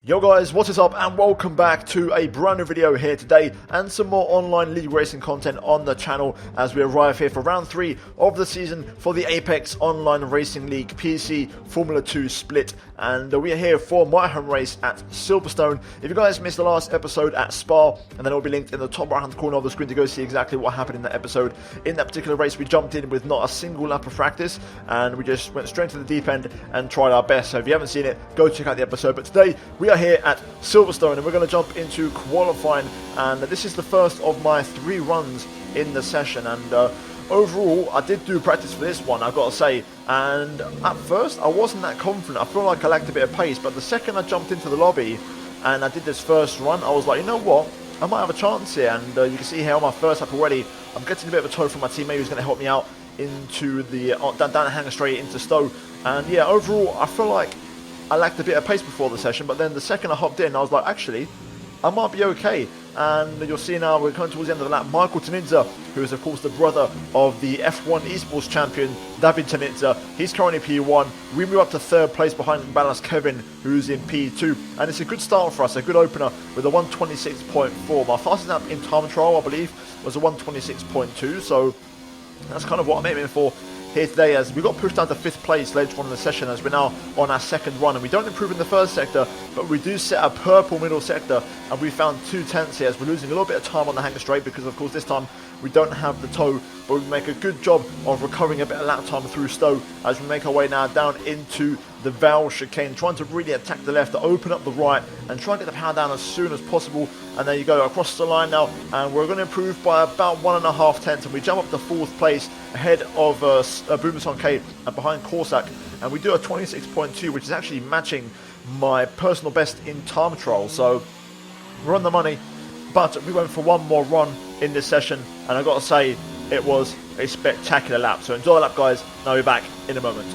Yo guys, what is up and welcome back to a brand new video here today and some more online league racing content on the channel as we arrive here for round 3 of the season for the Apex Online Racing League PC Formula 2 split, and we are here for my home race at Silverstone. If you guys missed the last episode at Spa, and then it will be linked in the top right hand corner of the screen to go see exactly what happened in that episode. In that particular race we jumped in with not a single lap of practice and we just went straight to the deep end and tried our best, so if you haven't seen it, go check out the episode. But today we are here at Silverstone and we're going to jump into qualifying, and this is the first of my 3 runs in the session, and overall I did do practice for this one, I've got to say, and at first I wasn't that confident. I feel like I lacked a bit of pace, but the second I jumped into the lobby and I did this first run, I was like, you know what, I might have a chance here. And you can see here on my first lap already I'm getting a bit of a tow from my teammate who's going to help me out into the down the hangar straight into Stowe. And yeah, overall I feel like I lacked a bit of pace before the session, but then the second I hopped in I was like, actually I might be okay. And you'll see now we're coming towards the end of the lap. Michael Tanidze, who is of course the brother of the F1 Esports champion David Tanidze, he's currently P1. We move up to 3rd place behind Ballas Kevin, who's in P2, and it's a good start for us, a good opener with a 126.4. My fastest lap in time trial, I believe, was a 126.2, so that's kind of what I'm aiming for here today, as we got pushed down to 5th place later on in the session as we're now on our 2nd run, and we don't improve in the 1st sector, but we do set a purple middle sector, and we found 2 tenths here as we're losing a little bit of time on the hangar straight because of course this time we don't have the tow, but we make a good job of recovering a bit of lap time through Stowe as we make our way now down into the Vale chicane, trying to really attack the left, to open up the right and try and get the power down as soon as possible. And there you go, across the line now, and we're going to improve by about 1.5 tenths, and we jump up to 4th place ahead of Boomerson K and behind Corsac, and we do a 26.2, which is actually matching my personal best in time trial, so we're on the money. But we went for one more run in this session, and I've got to say it was a spectacular lap. So enjoy the lap, guys, and I'll be back in a moment.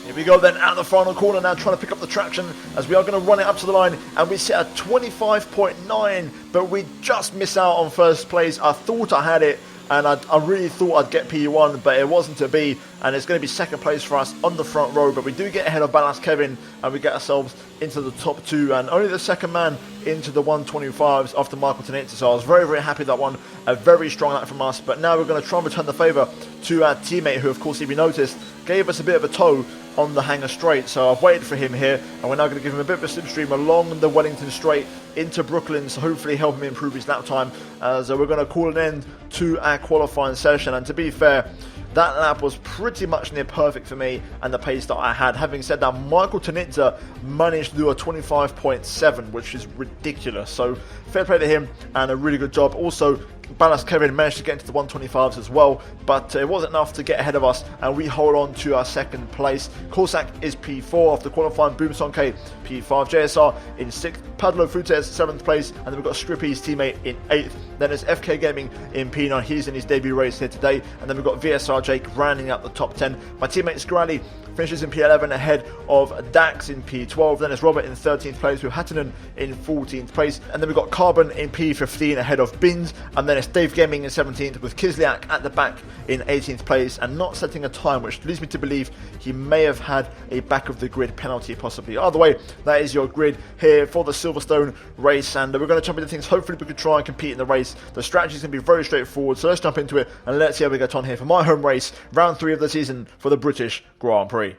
Here we go then at the final corner now, trying to pick up the traction as we are going to run it up to the line, and we set a 25.9, but we just miss out on 1st place. I thought I had it, and I really thought I'd get P1, but it wasn't to be, and it's going to be 2nd place for us on the front row. But we do get ahead of Ballas Kevin and we get ourselves into the top 2, and only the 2nd man into the 125s after Michael Tanidze. So I was very, very happy with that one. A very strong lap from us, but now we're going to try and return the favour to our teammate, who of course, if you noticed, gave us a bit of a tow on the hangar straight. So I've waited for him here, and we're now going to give him a bit of a slipstream along the Wellington straight into Brooklyn, so hopefully help him improve his lap time, as we're going to call an end to our qualifying session. And to be fair, that lap was pretty much near perfect for me and the pace that I had. Having said that, Michael Tanidze managed to do a 25.7, which is ridiculous. So fair play to him and a really good job. Also, Ballas Kevin managed to get into the 125s as well, but it wasn't enough to get ahead of us, and we hold on to our 2nd place. Corsac is P4 after qualifying. Boomson K P5, JSR in 6th, Padlo Futes 7th place, and then we've got Strippy's teammate in 8th. Then there's FK Gaming in P9, he's in his debut race here today, and then we've got VSR Jake rounding out the top 10. My teammate Scrally finishes in P11 ahead of Dax in P12. Then it's Robert in 13th place with Hattinen in 14th place, and then we've got Carbon in P15 ahead of Bins, and then then it's Dave Gaming in 17th, with Kislyak at the back in 18th place and not setting a time, which leads me to believe he may have had a back of the grid penalty possibly. Either way, that is your grid here for the Silverstone race, and we're going to jump into things. Hopefully we can try and compete in the race. The strategy is going to be very straightforward, so let's jump into it and let's see how we get on here for my home race, round 3 of the season for the British Grand Prix.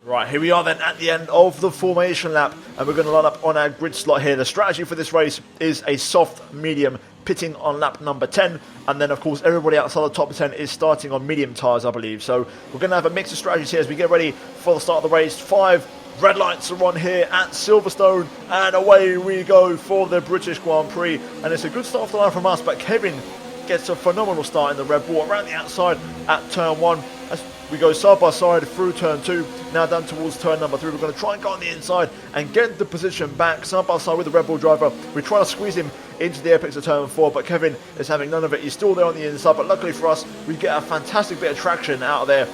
Right, here we are then at the end of the formation lap, and we're going to line up on our grid slot here. The strategy for this race is a soft medium, pitting on lap number 10, and then of course everybody outside the top 10 is starting on medium tyres, I believe. So we're going to have a mix of strategies here as we get ready for the start of the race. 5 red lights are on here at Silverstone, and away we go for the British Grand Prix. And it's a good start off the line from us, but Kevin gets a phenomenal start in the Red Bull around the outside at turn 1. As we go side by side through turn 2, now down towards turn number 3. We're going to try and go on the inside and get the position back side by side with the Red Bull driver. We try to squeeze him into the apex of turn 4, but Kevin is having none of it. He's still there on the inside, but luckily for us, we get a fantastic bit of traction out of there,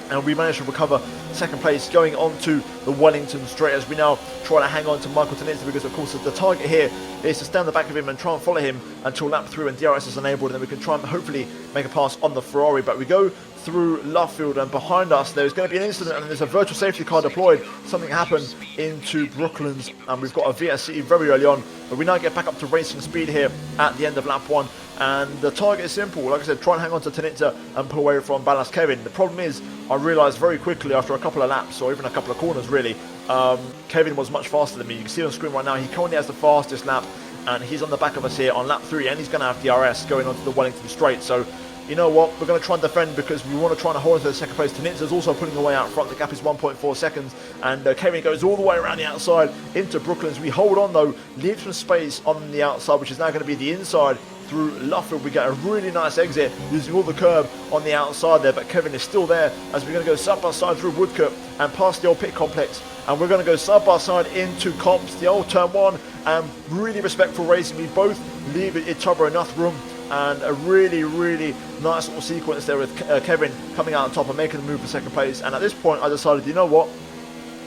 and we managed to recover second place going on to the Wellington straight as we now try to hang on to Michael Tanitza, because of course the target here is to stand the back of him and try and follow him until lap 3 and DRS is enabled, and then we can try and hopefully make a pass on the Ferrari. But we go through Luffield, and behind us there's going to be an incident, and there's a virtual safety car deployed. Something happened into Brooklands, and we've got a VSC very early on, but we now get back up to racing speed here at the end of lap 1. And the target is simple, like I said, try and hang on to Tanitza and pull away from Ballast Kevin. The problem is, I realised very quickly after a couple of laps, or even a couple of corners really, Kevin was much faster than me. You can see on screen right now, he currently has the fastest lap, and he's on the back of us here on lap 3, and he's going to have DRS going onto the Wellington straight. So, you know what, we're going to try and defend because we want to try and hold on to the second place. Tanitza's also pulling away out front. The gap is 1.4 seconds, and Kevin goes all the way around the outside into Brooklands. We hold on though, leave some space on the outside, which is now going to be the inside through Luffield. We get a really nice exit using all the curb on the outside there, but Kevin is still there as we're going to go side by side through Woodcote and past the old pit complex, and we're going to go side by side into Comps, the old turn 1, and really respectful racing. We both leave each other enough room, and a really nice little sequence there with Kevin coming out on top and making the move for second place. And at this point I decided, you know what,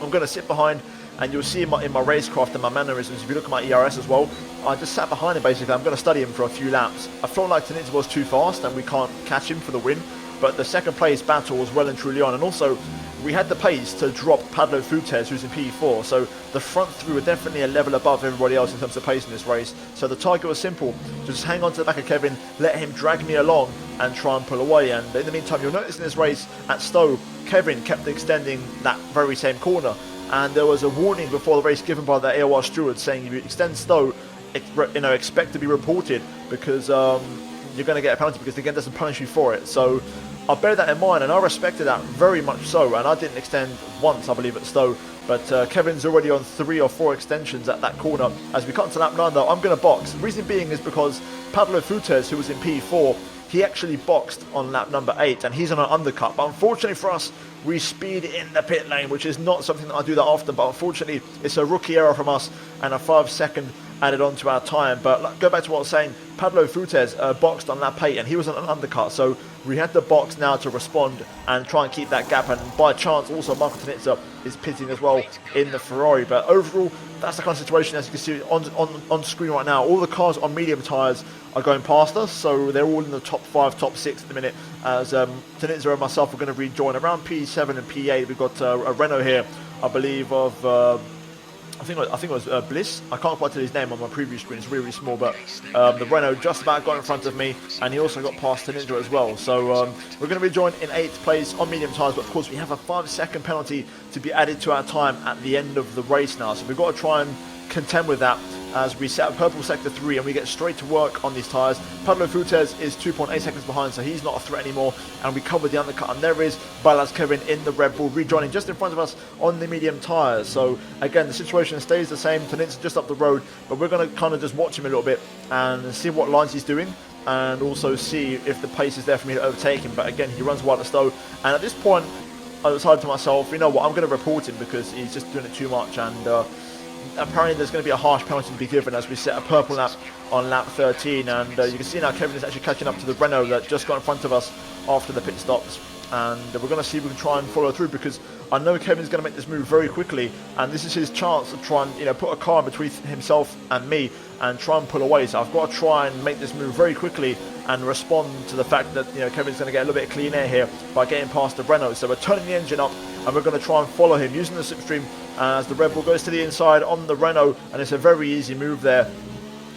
I'm going to sit behind, and you'll see in my racecraft and my mannerisms, if you look at my ERS as well, I just sat behind him basically. I'm going to study him for a few laps. I felt like Tanitza was too fast and we can't catch him for the win, but the second place battle was well and truly on, and also we had the pace to drop Pablo Fuentes, who's in P4, so the front three were definitely a level above everybody else in terms of pace in this race. So the target was simple, just hang on to the back of Kevin, let him drag me along and try and pull away. And in the meantime, you'll notice in this race at Stowe, Kevin kept extending that very same corner, and there was a warning before the race given by the AOR steward saying if you extend Stowe, expect to be reported, because you're going to get a penalty because the game doesn't punish you for it. So I bear that in mind, and I respected that very much so, and I didn't extend once, I believe, at Stowe, but Kevin's already on 3 or 4 extensions at that corner. As we come to lap 9 though, I'm going to box. The reason being is because Pablo Fuentes, who was in P4, he actually boxed on lap number 8, and he's on an undercut, but unfortunately for us, we speed in the pit lane, which is not something that I do that often, but unfortunately it's a rookie error from us, and a 5-second added on to our time. But go back to what I was saying, Pablo Fuentes boxed on lap 8, and he was on an undercut, so we had to box now to respond and try and keep that gap. And by chance also Michael Tanitza is pitting as well in the Ferrari. But overall, that's the kind of situation, as you can see on screen right now. All the cars on medium tyres are going past us, so they're all in the top 5, top 6 at the minute, as Tanitza and myself are going to rejoin around P7 and P8. We've got a Renault here, I believe, of I think it was Bliss. I can't quite tell his name on my preview screen, it's really small, but the Renault just about got in front of me, and he also got past Tanitza as well. So we're going to rejoin in 8th place on medium tyres, but of course we have a 5-second penalty to be added to our time at the end of the race now, so we've got to try and contend with that as we set up purple sector 3 and we get straight to work on these tyres. Pablo Fuentes is 2.8 seconds behind, so he's not a threat anymore, and we cover the undercut, and there is Balaz Kevin in the Red Bull rejoining just in front of us on the medium tyres. So again, the situation stays the same. Tanitza just up the road, but we're going to kind of just watch him a little bit and see what lines he's doing, and also see if the pace is there for me to overtake him. But again, he runs wide at Stowe, and at this point I decided to myself, you know what, I'm going to report him because he's just doing it too much. And apparently there's going to be a harsh penalty to be given as we set a purple lap on lap 13, and you can see now Kevin is actually catching up to the Renault that just got in front of us after the pit stops. and we're going to see if we can try and follow through, because I know Kevin's going to make this move very quickly, and this is his chance to try and put a car in between himself and me and try and pull away. So I've got to try and make this move very quickly and respond to the fact that Kevin's going to get a little bit of clean air here by getting past the Renault. So we're turning the engine up and we're going to try and follow him using the slipstream as the Red Bull goes to the inside on the Renault, and it's a very easy move there.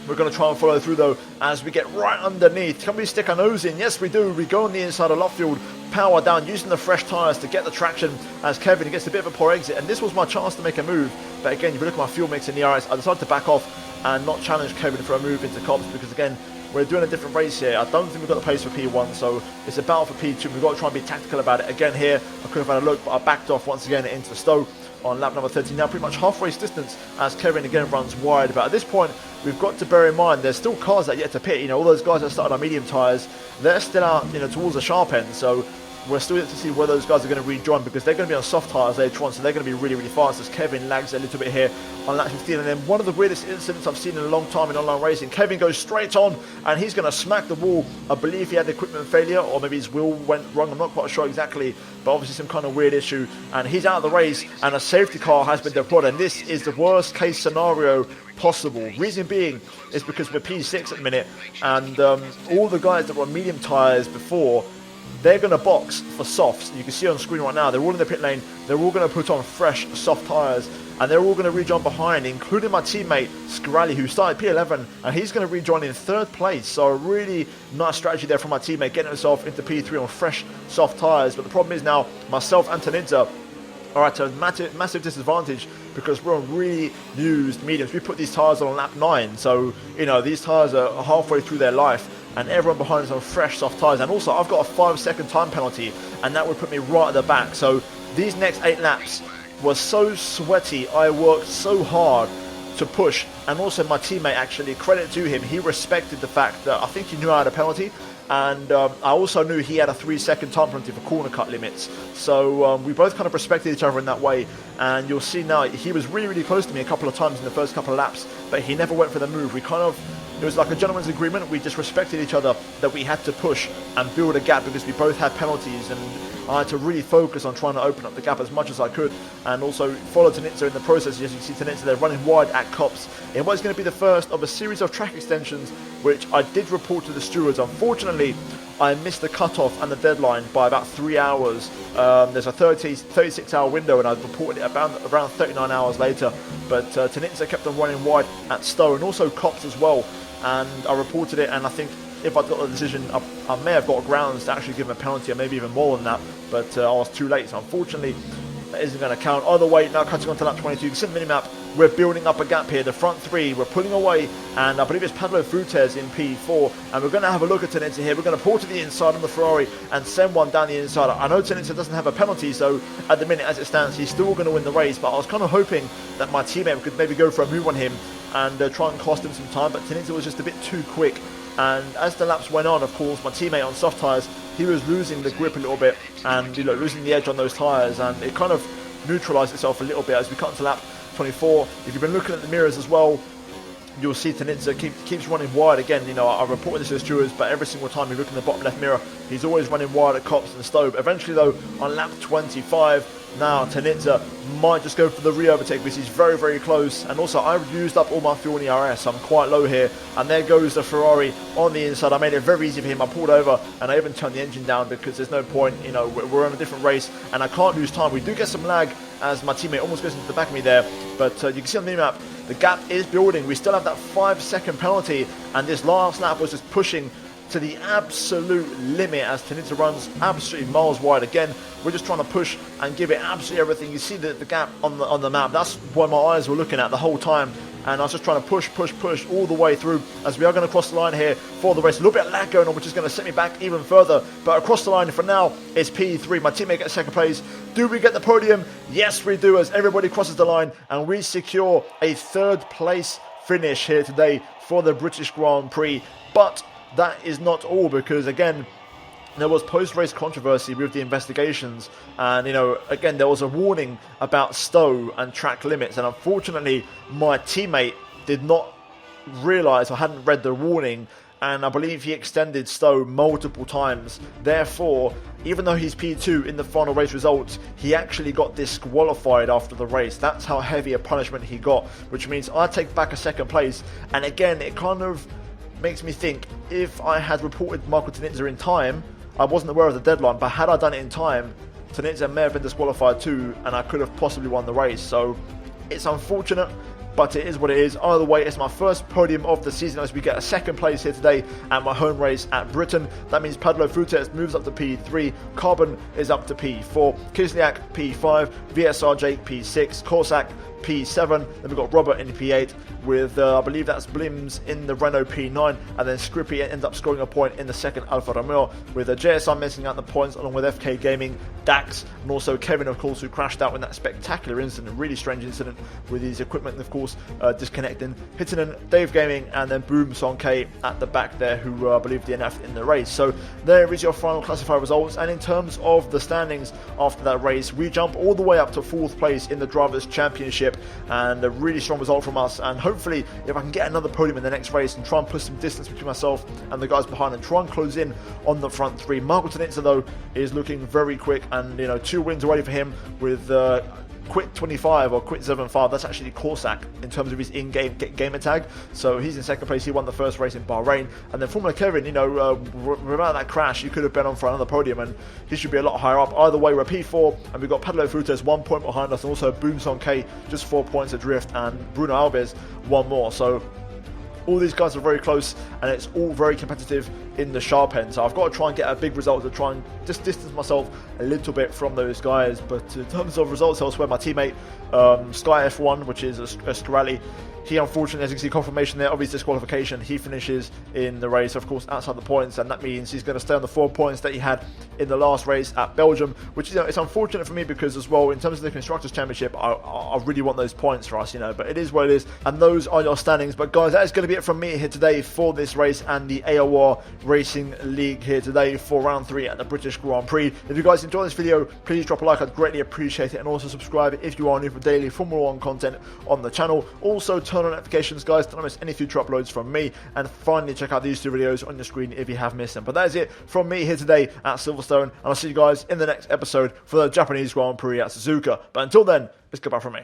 We're going to try and follow through though as we get right underneath. Can we stick our nose in? Yes we do. We go on the inside of Luffield, power down, using the fresh tyres to get the traction as Kevin gets a bit of a poor exit, and this was my chance to make a move. But again, if you look at my fuel mix in the RS, I decided to back off and not challenge Kevin for a move into Cops, because again, we're doing a different race here. I don't think we've got the pace for P1, so it's a battle for P2. We've got to try and be tactical about it. Again here, I could have had a look, but I backed off once again into the Stowe on lap number 13. Now pretty much half race distance as Kevin again runs wide. But at this point, we've got to bear in mind there's still cars that are yet to pit. All those guys that started on medium tyres, they're still out towards the sharp end. So we're still yet to see where those guys are going to rejoin, because they're going to be on soft tyres later on, so they're going to be really, really fast as Kevin lags a little bit here on lap 15. And then one of the weirdest incidents I've seen in a long time in online racing, Kevin goes straight on and he's going to smack the wall. I believe he had equipment failure, or maybe his wheel went wrong, I'm not quite sure exactly, but obviously some kind of weird issue, and he's out of the race and a safety car has been deployed, and this is the worst case scenario possible. Reason being is because we're P6 at the minute, and all the guys that were on medium tyres before, they're going to box for softs. You can see on screen right now, they're all in the pit lane. They're all going to put on fresh, soft tyres, and they're all going to rejoin behind, including my teammate, Scrally, who started P11, and he's going to rejoin in 3rd place. So a really nice strategy there from my teammate, getting himself into P3 on fresh, soft tyres. But the problem is now, myself and Tanidza are at a massive disadvantage, because we're on really used mediums. We put these tyres on lap 9, so these tyres are halfway through their life, and everyone behind us on fresh soft tyres. And also I've got a 5-second time penalty, and that would put me right at the back. So these next 8 laps were so sweaty. I worked so hard to push, and also my teammate, actually, credit to him, he respected the fact that I think he knew I had a penalty, and I also knew he had a 3-second time penalty for corner cut limits. So we both kind of respected each other in that way, and you'll see now he was really, really close to me a couple of times in the first couple of laps, but he never went for the move. It was like a gentleman's agreement. We just respected each other, that we had to push and build a gap, because we both had penalties, and I had to really focus on trying to open up the gap as much as I could, and also follow Tanitza in the process. As you can see, Tanitza there running wide at Cops in what's going to be the first of a series of track extensions, which I did report to the stewards. Unfortunately, I missed the cutoff and the deadline by about 3 hours. There's a 36-hour window, and I reported it around 39 hours later. But Tanitza kept on running wide at Stowe, and also Cops as well. And I reported it, and I think if I'd got the decision, I may have got grounds to actually give him a penalty, or maybe even more than that. But I was too late, so unfortunately, that isn't going to count. Either way, now cutting on to lap 22, you can see the minimap, we're building up a gap here. The front 3, we're pulling away, and I believe it's Pablo Frutes in P4, and we're going to have a look at Tanitza here. We're going to pull to the inside on the Ferrari and send one down the inside. I know Tanitza doesn't have a penalty, so at the minute as it stands, he's still going to win the race, but I was kind of hoping that my teammate could maybe go for a move on him and try and cost him some time, but Tanitza was just a bit too quick. And as the laps went on, of course, my teammate on soft tyres, he was losing the grip a little bit, and losing the edge on those tyres, and it kind of neutralised itself a little bit as we cut into lap 24. If you've been looking at the mirrors as well, you'll see Tanitza keeps running wide again. I reported this to the stewards, but every single time you look in the bottom left mirror, he's always running wide at Cops and Stowe. Eventually though, on lap 25, now Tanitza might just go for the re-overtake, because he's very, very close. And also I've used up all my fuel in the RS, so I'm quite low here. And there goes the Ferrari on the inside. I made it very easy for him. I pulled over and I even turned the engine down, because there's no point, we're on a different race and I can't lose time. We do get some lag as my teammate almost goes into the back of me there, but you can see on the minimap, the gap is building. We still have that 5-second penalty, and this last lap was just pushing to the absolute limit as Tanitza runs absolutely miles wide. Again, we're just trying to push and give it absolutely everything. You see the gap on the map. That's what my eyes were looking at the whole time, and I was just trying to push all the way through, as we are going to cross the line here for the race. A little bit of lag going on, which is going to set me back even further, but across the line for now is P3. My teammate gets 2nd place. Do we get the podium? Yes, we do, as everybody crosses the line, and we secure a 3rd place finish here today for the British Grand Prix. But that is not all, because again, there was post-race controversy with the investigations, and again, there was a warning about Stowe and track limits, and unfortunately my teammate did not realise or hadn't read the warning, and I believe he extended Stowe multiple times. Therefore, even though he's P2 in the final race results, he actually got disqualified after the race. That's how heavy a punishment he got, which means I take back a second place. And again, it kind of makes me think, if I had reported Michael Tinitza in time, I wasn't aware of the deadline, but had I done it in time, Tinitza may have been disqualified too, and I could have possibly won the race. So it's unfortunate, but it is what it is. Either way, it's my first podium of the season as we get a second place here today at my home race at Britain. That means Padlo Fuentes moves up to P3, Carbon is up to P4, Kislyak P5, VSR Jake P6, Corsac P7, then we've got Robert in P8 with, I believe that's Blims in the Renault P9, and then Scrippy ends up scoring a point in the second Alfa Romeo, with JSR missing out the points along with FK Gaming, Dax, and also Kevin, of course, who crashed out in that spectacular incident, a really strange incident with his equipment, of course, disconnecting, Hittinen, Dave Gaming, and then Boom Sonke at the back there, who I believe DNF'd in the race. So there is your final classified results, and in terms of the standings after that race, we jump all the way up to 4th place in the Drivers' Championship, and a really strong result from us. And hopefully, if I can get another podium in the next race and try and put some distance between myself and the guys behind and try and close in on the front 3. Michael Tinitza, though, is looking very quick, and 2 wins away for him with Quit 25 or Quit 75. That's actually Corsac in terms of his in-game gamer tag. So he's in second place. He won the first race in Bahrain. And then Formula Kevin, without that crash, he could have been on for another podium, and he should be a lot higher up. Either way, we're P4, and we've got Padlo Frutas 1 point behind us, and also Boom Song K just 4 points adrift, and Bruno Alves 1 more. So all these guys are very close, and it's all very competitive in the sharp end. So I've got to try and get a big result to try and just distance myself a little bit from those guys. But in terms of results elsewhere, my teammate Sky F1, which is a Scarelli, he unfortunately, as you can see, confirmation there of his disqualification. He finishes in the race, of course, outside the points, and that means he's going to stay on the 4 points that he had in the last race at Belgium, which it's unfortunate for me because, as well, in terms of the Constructors' Championship, I really want those points for us, but it is what it is, and those are your standings. But guys, that is going to be it from me here today for this race and the AOR Racing League here today for round 3 at the British Grand Prix. If you guys enjoyed this video, please drop a like, I'd greatly appreciate it, and also subscribe if you are new for daily Formula 1 content on the channel. Also, turn on notifications, guys, to not miss any future uploads from me, and finally check out these 2 videos on your screen if you have missed them. But that is it from me here today at Silverstone, and I'll see you guys in the next episode for the Japanese Grand Prix at Suzuka. But until then, it's goodbye from me.